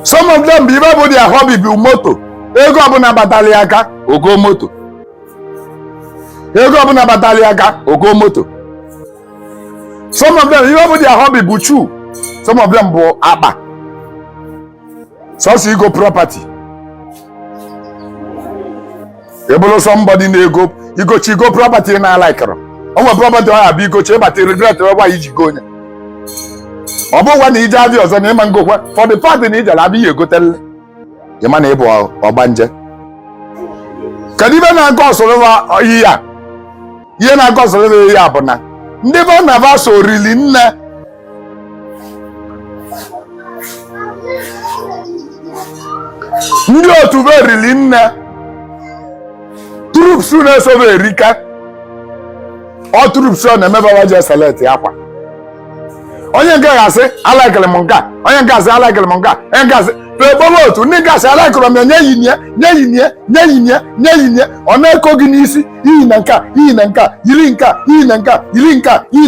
Some of them be able their hobby be moto. Ego abuna bataliaka ogo moto. Ego abuna bataliaka ogo moto. Some of them even their hobby buchu. Some of them bo aba. So you go property. Able somebody na go you go chigo property na like her. Our property I be go che but regret why you go. Obo one ije abi ozo na man go for the part ni ije la bi go tell. The man ebo obanje. Kadibe na go so wa iya. Ye na go so we ya bona. Ndị bo na va so rili nne. Ndị otu be rili nne. Troops na so be rika. All troops na meba wa je select akwa. Onye nke ga-asị alakele m nka, onye nke asị alakele m nka, onye nke asị pebo otu ndị nke asị alakele m nye yinye ọ na-eko gị n'isi iyi na nka yiri nka iyi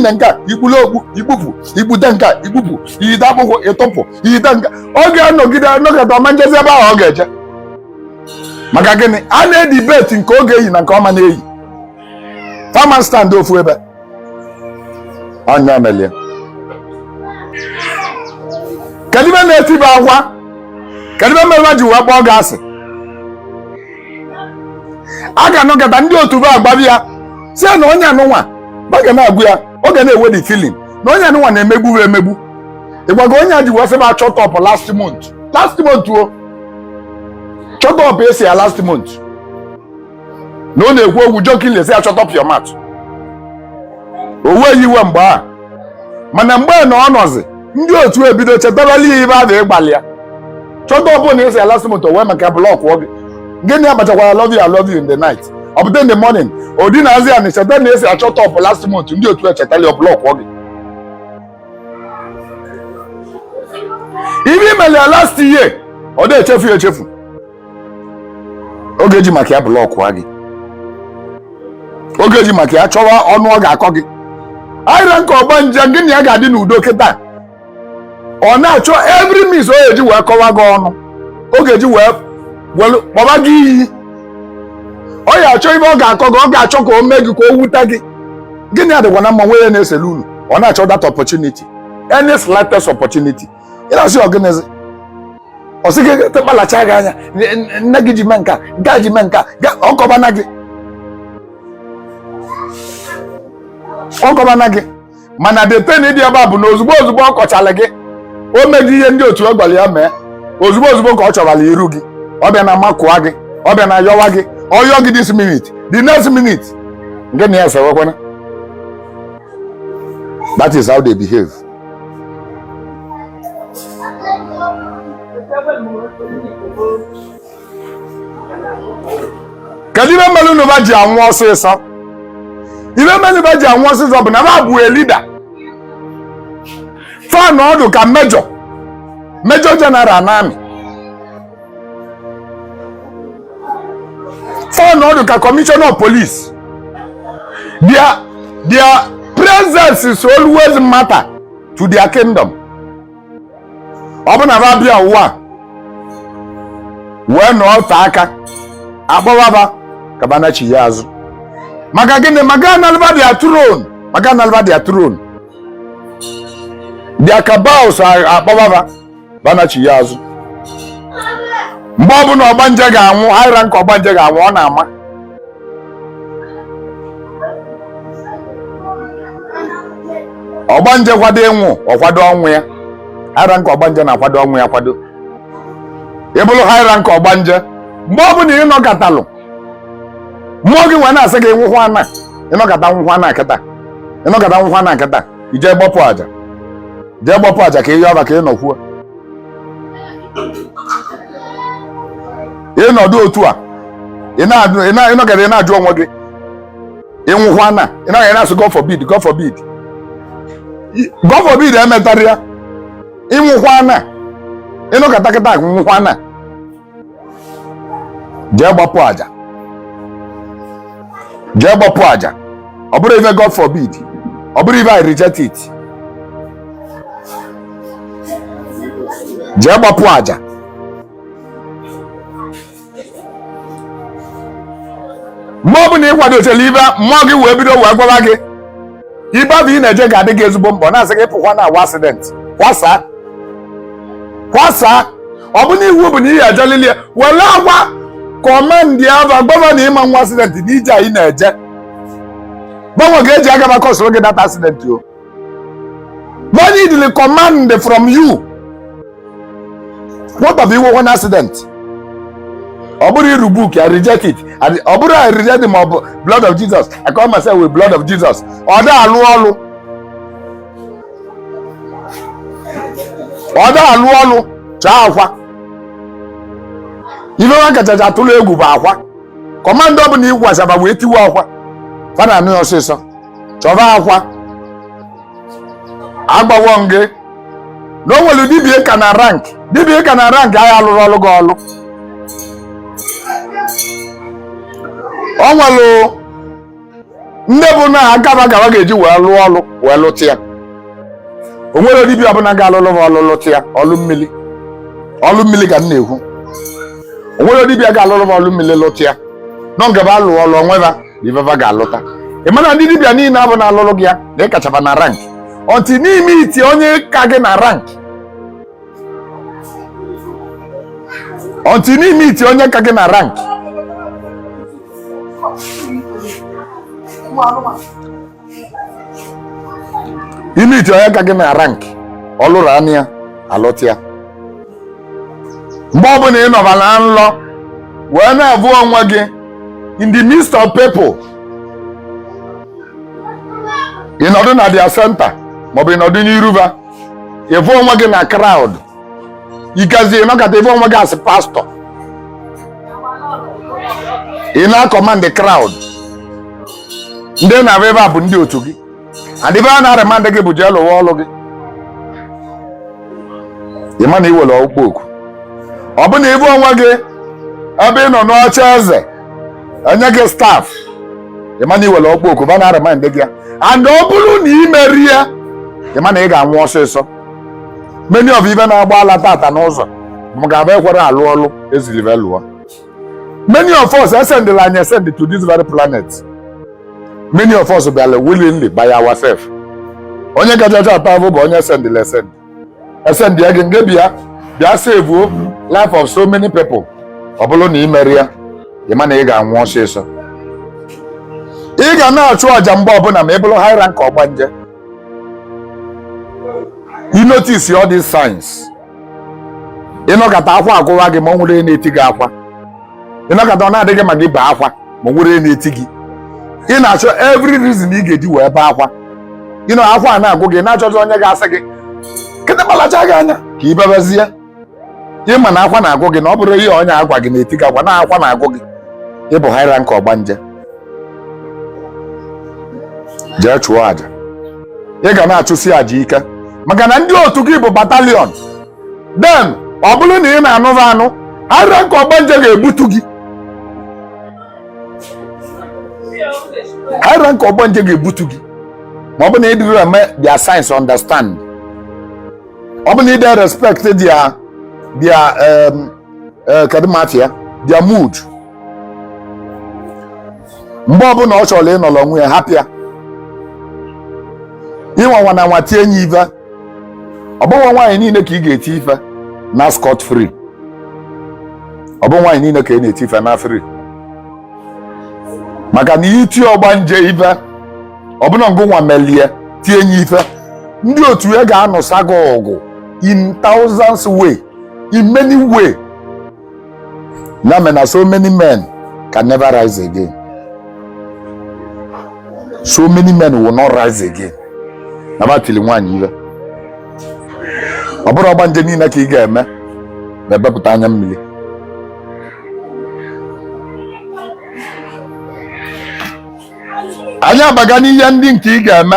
na nka ikpulu okpu ikpupu ikpute nka ikpupu iyite akpụkwụ ịtụpụ iyite nka ọ ga-anọgide ọma njezi ebe ahụ ọ ga-eje maka gịnị a na-edibeti nke oge eyi na nke ọma na-eyi farmer stand ofu ebe onye amelie kadibe na-etibe akwa kadibe mere ji wee kpọọ gị asị a ga-anọgata ndị otu be agbabi ya si na onye anụnwa baga na-agụ ya ọ ga na-ewe the feeling na onye anụnwa na-emegbu emegbu ịgwago onye a ji wee sebe achọta ọpụ last month o chọta ọpụ esi ya last month na ọ na-ekwu okwu jokingly si achọta ọpụ your mat o wee iwe mgbe a mana mgbe na ọ nọzi ndị otu ebido chetabali ibe a na-ịgbalị ya chọta ọpụ na esi ya last month o wee maka blọk oge gịnị abachakwara I love you in the night ọ pụta in the morning odi na azi ani cheta na esi achọta ọpụ last month ndị otu echetali ọ blọk oge ibe imeli last year ọ dị echefu oge ji maka ya blọk gị oge ji maka ya chọwa ọnụ ọ ga-akọ gị ayịra nke ọgbanje gịnị ya ga-adị n'udo kịta ọ na-achọ every miss o eji wee kọwa gị ọnụ oge ji wee kpọba gị iyi ọ ya achọ ibe ọ ga-akọ gị ọ ga-achọ ka o mee gị ka o wute gị gịnị adịkwa na mma nwe ya na-esele unu ọ na-achọ that opportunity any slightest opportunity ị na-asị ọgịnịzi ọ sị gị tekpalacha gị anya nne gị ji mee nka nke ji mee nka ọkọbana gị mana deten dị ebe a bụ na ozugbo ọ kọchala gị o meghị ihe ndị otu gwara ya mee ozugbo ka ọ chọrọla iru gị ọ bịa na makụọ gị ọ bịa na yọwa gị ọ yọọ gị this minute the next minute nke na ya esewekwana that is how they behave. Kedu ibe mmelụ unu ba ji anwụ ọsịsọ ibe mmelụ ba ji anwụ ọsịsọ bụ na ba bụ elida fan ọdụ ka major general n'amị fan ọdụ ka commissioner of police their presence is always matter to their kingdom. Ọ bụ na ba bịa ụwa wee nọ ọta aka akpọwaba ka banachi ya azụ maka gịnị maka analba their throne their cabals akpọwaba banachi ya azụ mgbe ọ bụ na ọgbanje ga-anwụ haịra nke ọgbanje ga-anwụ ọ na-ama ọgbanje kwado ịnwụ ọkwado ọnwụ ya haịra nke ọgbanje na-akwado ọnwụ ya kwado ịbụrụ haịra nke ọgbanje mgbe ọ bụ na ịnọkatalụ mmụọ gị nwe na-asị gị nwụhụ ịnọkata nwụhụ ana nkịta ije gbapụ aja ka ị yọọ ka ị nọkwuo ịnọdụ otu a ịnọgara ị na-ajụ onwe gị ịnwụhụ ana ịnọgara na-asị God forbid emetara ya ịnwụhụ ana ịnọkata kịta nwụhụ ana jee gbapụ aja ọ bụrụ ife God forbid ọ bụrụ ife I reject it jee gbapụ aja. Mgbe ọ bụ na ị kwadochara ibe mmụọ gị wee bido wee gwara gị ibe bụ ị na-eje ga-adị gị ezigbo mbọ na-asị gị pụkwa na awa accident kwasaa. Ọ bụ na iwu bụ na ihe ejelili ya were agwa kọmandị ava gọvanọ ịma nwa accident n'ije anyị na-eje gbanwe ga-eji aga maka ọsoro gị data accident o. But need the command from you. What of you one accident? Oburi rebuke, I reject it. Oburi I reject the blood of Jesus. I call myself with blood of Jesus. Order alu. Chafa. Ife wanka chacha tulu egwu ba akwa. Command obu ni igwa saba we tiwa akwa. Fana nu osiso. Chova akwa. Agbawo nge. No welu dibie kana rank. Dibie kana rank aya alụrụ ọlụ gị ọlụ. Onwelu nne bụ na agaba ga-eji wee lụọ ọlụ wee lụtịa. Onwere dibie ọbụla ga-alụlụ ọlụ lụtịa ọlụ mmili. Ọlụ mmili ka m na-ekwu. Onwere dibie ga-alụlụ ọlụ mmili lụtịa. Nọ nke ba lụọ ọlụ onweba dibeba ga-alụta. Ị mana ndị dibia niile abụ na alụlụ gị ya na ịkachaba na rank. Until n'ime iti onye ka gị na rank. Until n'ime iti onye ka gị na rank. Ime iti onye ka gị na rank. Ọlụrụ anị ya alụtịa. Mgbe ọ bụ na ị nọba na nlọ wee na-abụ onwe gị in the midst of people. Ị nọdụ na their center. Maọbụ ịnọdụ n'iruba ịfụ onwe gị na crowd ikazi ịnọkọta ịfụ onwe gị as pastor ị na-command the crowd ndị na-abịa ebe a bụ ndị otu gị adịbe a na-arịmand gị bụ jee lụwa ọlụ gị ịma na iwere ọkpụ oku ọ bụ na ịfụ onwe gị ebe ị nọ n'oche eze enye gị staff ịma na iwere ọkpụ oku ba na-arịmand gị ya and ọ bụrụ na ị merie ịma na ị ga-anwụ ọsịsọ. Many of even na-agba ala tata n'ụzọ ma ga-abịa ekwere alụ ọlụ ezilive lụọ. Many of us ascended and ascended to this very planet. Many of us bịara willingly by ourselves. Onye gajaja atọ abụ bụ onye ascend ya gị nge bịa save life of so many people. Ọ bụrụ na ị mere ya ịma na ị ga-anwụ ọsịsọ. Ị ga na-achụ aja mgbe ọbụla ma ị bụrụ high rank ọgbanje. You notice all these signs. You know that akwa agụwa gị ma nwere na-eti gị akwa. You know that ọ na-adịghị ma gị baa akwa ma nwere na-eti gị. Ị na-achọ every reason ị ga-eji wee baa akwa. You know akwa na-agụ gị na-achọzọ onye ga-asị gị kịta gbalacha gị anya ka ị bebezie. Ị ma na akwa na-agụ gị na ọ bụrụ ihe onye agwa gị na-eti gị akwa na akwa na-agụ gị. Ị bụ high rank ọgbanje. Jee chụọ aja. Ị ga na-achụsi aja ike. Maka na ndị otu gị bụ batalion. Then ọ bụrụ na ị na-anụva anụ ara nke ọgbanje ga-ebutu gị. Ara nke ọgbanje ga-ebutu gị ma ọ bụ na ị dịrị eme their signs understand. Ọ bụ na ị dị respect their mood. Mgbe ọ bụla ọ chọrọ ịnọrọ onwe ya hapịa ịnwa na nwa tie nye ife. Ọ bụ nwaanyị niile ka ị ga-eti ife na scot free. Ọ bụ nwaanyị niile ka ị na-eti ife na free. Maka na iti ọgbanje ife ọ bụna ngụ nwa melie tie nye ife ndị otu ya ga-anụsa gị ọgụ in thousands way, in many way. Ya mere na so many men can never rise again. So many men will not rise again. Nabatili nwaanyị ife. Ọ bụrụ ọgbanje niile ka ị ga-eme ma ebepụta anya mmiri. Anyị abaga n'ihe ndị nke ị ga-eme.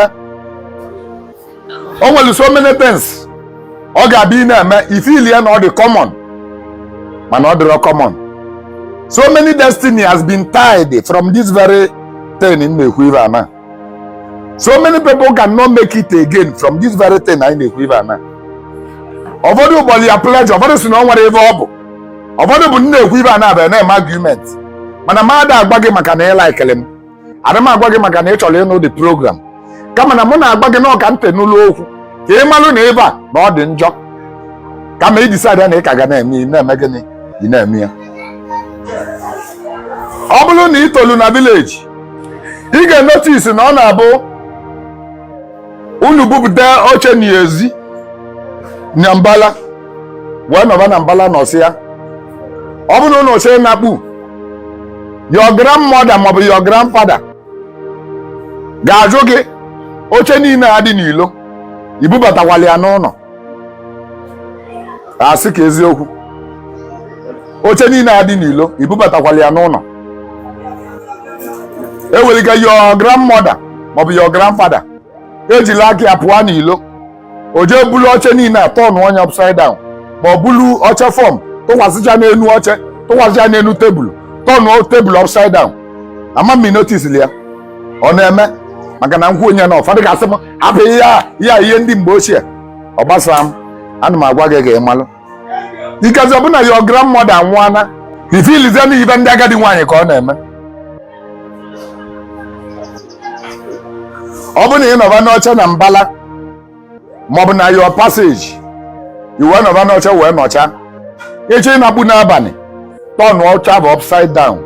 O nwere so many things ọ ga-abịa ị na-eme ifilie na ọ dị common mana ọ dịrọ common. So many destiny has been tied from this very thing in na-ekwu ife ana. So many people cannot make it again from this very thing anyị na-ekwu ife ana. ụfọdụ ụbọchị ya pleasure, ụfọdụ si na ọ nwere ebe ọ bụ, ụfọdụ bụ nne ekwu ibe a na-abịa na-eme argument, mana m ada agwa gị maka na ị laikere m, ada m agwa gị maka na ị chọrọ ịnụ the program, kama na mụ na-agwa gị na ọka ntị n'ụlọ okwu ka ị malụ na ebe a na ọ dị njọ, kama ị decide na ị ka ga na-eme gịnị ị na-eme ya. Ọ bụrụ na ị tolu na village, ị ga-enotice na ọ na-abụ unu bupụta oche n'ezi na mbala wee nọba na mbala nọsị ya. Ọ bụrụ na unu oche na-akpụ, your grandmother maọbụ your grandfather ga-ajụ gị oche niile a dị n'ilo ibubatakwala ya n'ụlọ. Asị ka eziokwu, oche niile a dị n'ilo ibubatakwala ya n'ụlọ. Eweliga your grandmother maọbụ your grandfather ejila aka ya pụọ n'ilo, o jee bulu oche niile a tọnụ onye upside down, ma ọ bulu oche fọm tụkwasịcha n'elu oche, tụkwasịcha n'elu tebụl, tọnụ tebụl upside down. Ama m notice ya ọ na-eme, maka na nkwu onye na ụfọdụ ga-asị m hapụ ihe ndị mgbe ochie. Ọ gbasara m, ana m agwa gị ga ịmalụ ikazi ọbụna your grandmother anwụọna ifilize na ibe ndị agadi nwaanyị ka ọ na-eme. Ọ bụ na ị nọba n'oche na mbala maọbụ na your passage iwe nọba n'oche wee nọcha, ịchọ ịnakpu n'abalị tọnụ oche bụ upside down,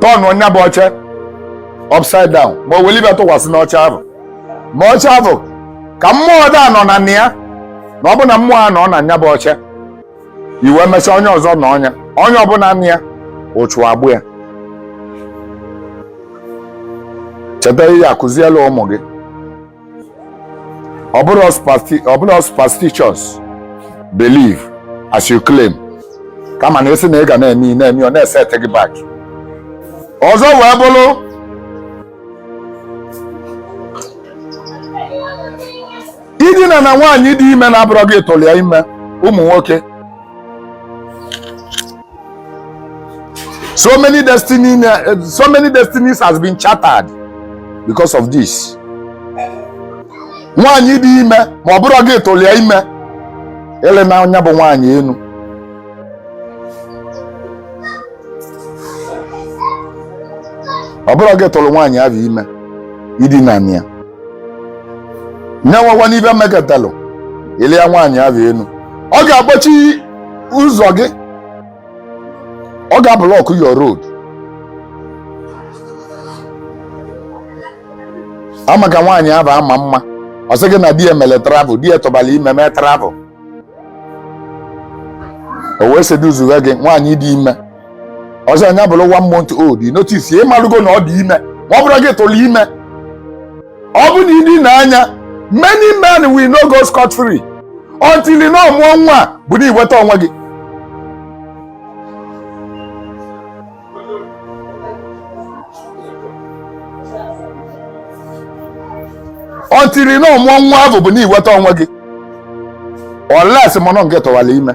tọnụ onye bụ oche upside down, ma o welibe tụkwasị n'oche ahụ. Ma oche ahụ ka mmụọ da nọ na ya, na ọ bụ na mmụọ a nọ na nya bụ oche, iwe mechaa onye ọzọ na onye ọbụla nna ya ụchụ agbụ ya. Cheta ihe akụziela ụmụ gị, ọ bụrụ superstitious believe as you claim, kama na esi na ị ga na-eme ọ na-eset gị back. Ọzọ wee bụrụ idina na nwaanyị dị ime na-abụrọ gị tụrụ ya ime. Ụmụ nwoke, so many destinies has been shattered because of this. Nwaanyị dị ime ma ọ bụrụ gị tụrụ ya ime, ele na anya bụ nwaanyị enu. Ọ bụrụ gị tụrụ nwaanyị ahụ ime, idina ya nyenwekwa n'ibe mekọtalụ, ele ya nwaanyị ahụ enu, ọ ga-agbachi ụzọ gị, ọ ga-ablọkụ your road. Ama ka nwaanyị ahụ ama mma, ọ sị gị na di ya mere travel, di ya tọbala ime mee travel, o wee seduzuwe gị nwaanyị dị ime. Ọzọ anya bụrụ 1 month old, notice ịmalụgo na ọ dị ime, ma ọ bụrụ gị tụrụ ime. Ọ bụ na ịdị n'anya, many men will not go scot free until ị na-amụọ nwa bụ na iweta onwe gị. Until ị na-amụọ nwa ahụ bụ na iweta onwe gị, unless mọnọ nke tọwala ime.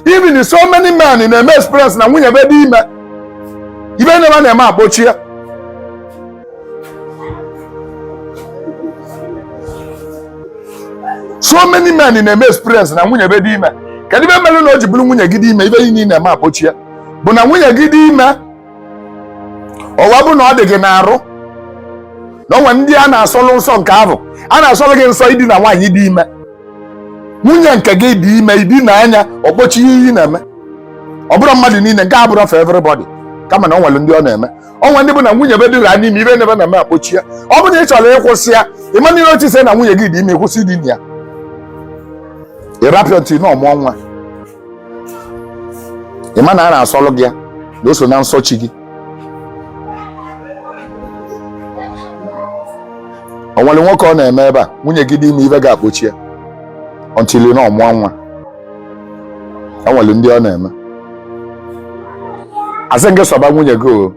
Even so many men na-eme experience na nwunye be dị ime, ibe na na-eme akpọchie. So many men na-eme experience na nwunye be dị ime. Kedu ibe mere na o ji bụrụ nwunye gị dị ime, ibe yi na-eme akpọchie bụ na nwunye gị dị ime ọwa bụ na ọ dị gị na-arụ, na onwe ndị a na-asọlụ nsọ nke ahụ, a na-asọlụ gị nsọ ịdị na nwaanyị dị ime. Nwunye nke gị dị ime, ịdị na anya ọkpọchi ihe iyi na-eme. Ọ bụrụ mmadụ niile, nke abụrụ for everybody, kama na ọ nwere ndị ọ na-eme. Onwe ndị bụ na nwunye be dịra n'ime, ibe nebe na-eme akpọchi ya. Ọ bụ na ị chọrọ ịkwụsị ya, ịma niile otu ise na nwunye gị dị ime, ịkwụsị dị na ya, ịrapịọ ntị na ọmụọ nwa. Ịma na a na-asọlụ gị ya na o so na nsọ chi gị. O nwere nwoke ọ na-eme ebe a, nwunye gị dị ime, ibe ga-akpọchi ya until na ọmụọ nwa. O nwere ndị ọ na-eme. Asị nke sọba nwunye gị o,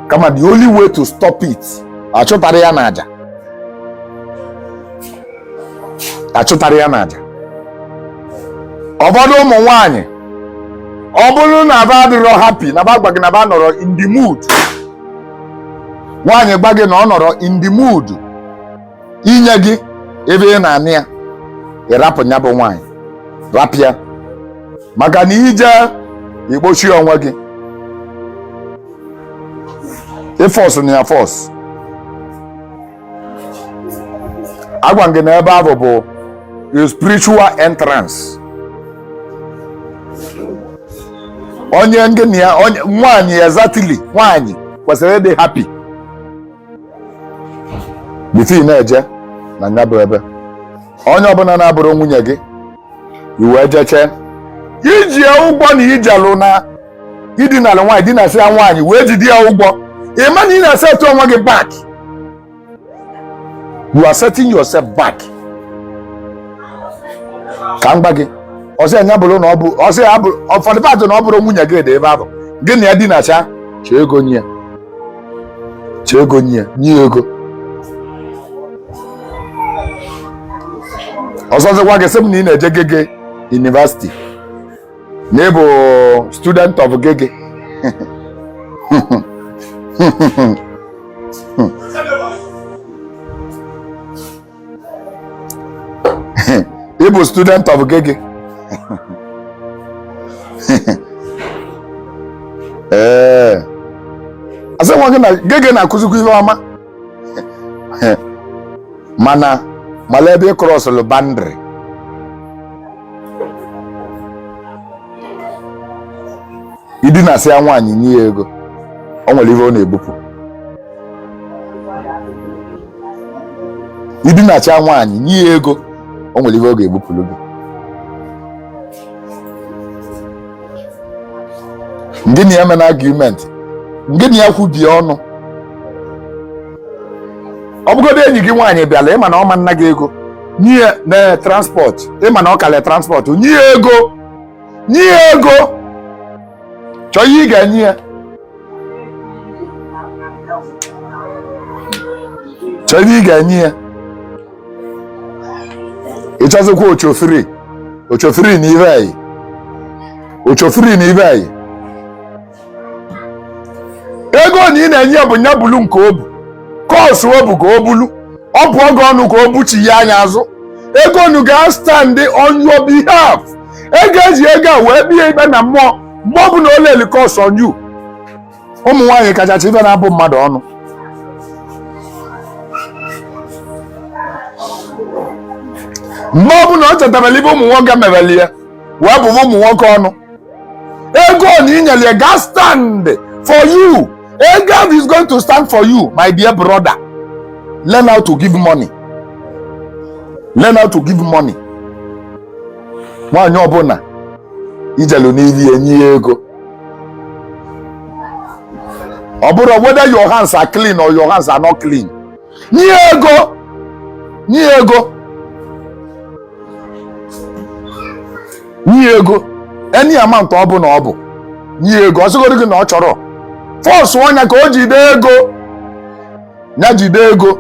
kama the only way to stop it, achụtara ya n'aja. Achụtara ya n'aja. Ụfọdụ ụmụ nwaanyị, ọ bụrụ na aba adịrọ happy, na ba gba gị na ba nọrọ in the mood, nwaanyị gba gị na ọ nọrọ in the mood inye gị ebe ị na-anị ya ịrapụ nya bụ nwaanyị rapịa maka na ije ikpochi onwe gị ịfọsụ na ya fọs. Agwa gị na ebe ahụ bụ spiritual entrance. Onye ngị na ya nwaanyị exactly nwaanyị kwesịrị ịdị happy bifo na-eje na nya bụ ebe. Onye ọbụla na-abụrụ nwunye gị iwe jeche iji ụgwọ na ijelụ na idinala nwaanyị dinasị ya nwaanyị wee jide ya ụgwọ. Ị ma na ị na-esetụ onwe gị back. You are setting yourself back. Ka m gba gị ọsọ ya bụrụ na ọ bụ ọsọ ya bụ ụfọdụ paatị na ọ bụrụ nwunye gị dị ebe ahụ gị na ya dinacha chee ego nye ya chee ego nye ya nye ego. Ọzọzịkwa gị sị m na ị na-eje Gege University na ị bụ student of Gege. Ị bụ student of Gege. Asị nwa gị na Gege na-akụzikwa ihe ọma mana mala ebe ị krọsụlụ bandịrị. Idinasị ya nwaanyị nye ego o nwere ihe ọ na-ebupụ. Idinachi ya nwaanyị nye ego o nwere ihe ọ ga-ebupụrụ gị. Ndị na ya eme na argument ndị na ya kwubie ọnụ ọ bụgodo enyi gị nwaanyị bịala ịma na ọ ma nna gị ego nye na transport ịma na ọ kale transport nye ego chọọ ihe ị ga-enye ya chọọ ihe ị ga-enye ya. Ịchọzikwa ochofiri na ibe anyị ochofiri na ibe anyị ego na ị na-enye bụ nya bulu nke obu kọọsụ obu ka o bulu ọ bụ oge ọnụ ka o buchi ya anya azụ ego nu ga stand on your behalf. Ego eji ego a wee bie ikpe na mmụọ mgbe ọ bụ na o leli kọọsụ on you. Ụmụ nwaanyị kachacha ibe na-abụ mmadụ ọnụ. Mgbe ọ bụ na ọ chetara ibe ụmụ nwoke mebeli ya wee bụbụ ụmụ nwoke ọnụ. Ego na inyere ya ga stand for you. God is going to stand for you, my dear brother. Learn how to give money. Learn how to give money. Nwaanyị ọbụla ijelu n'ihi enye ego. Ọ bụrụ whether your hands are clean or your hands are not clean. Nye ego. Nye ego. Nye ego. Any amount ọ bụ na ọ bụ. Nye ego. Ọ sịgoro gị na ọ chọrọ. Force onye ka o jide ego. Nya jide ego.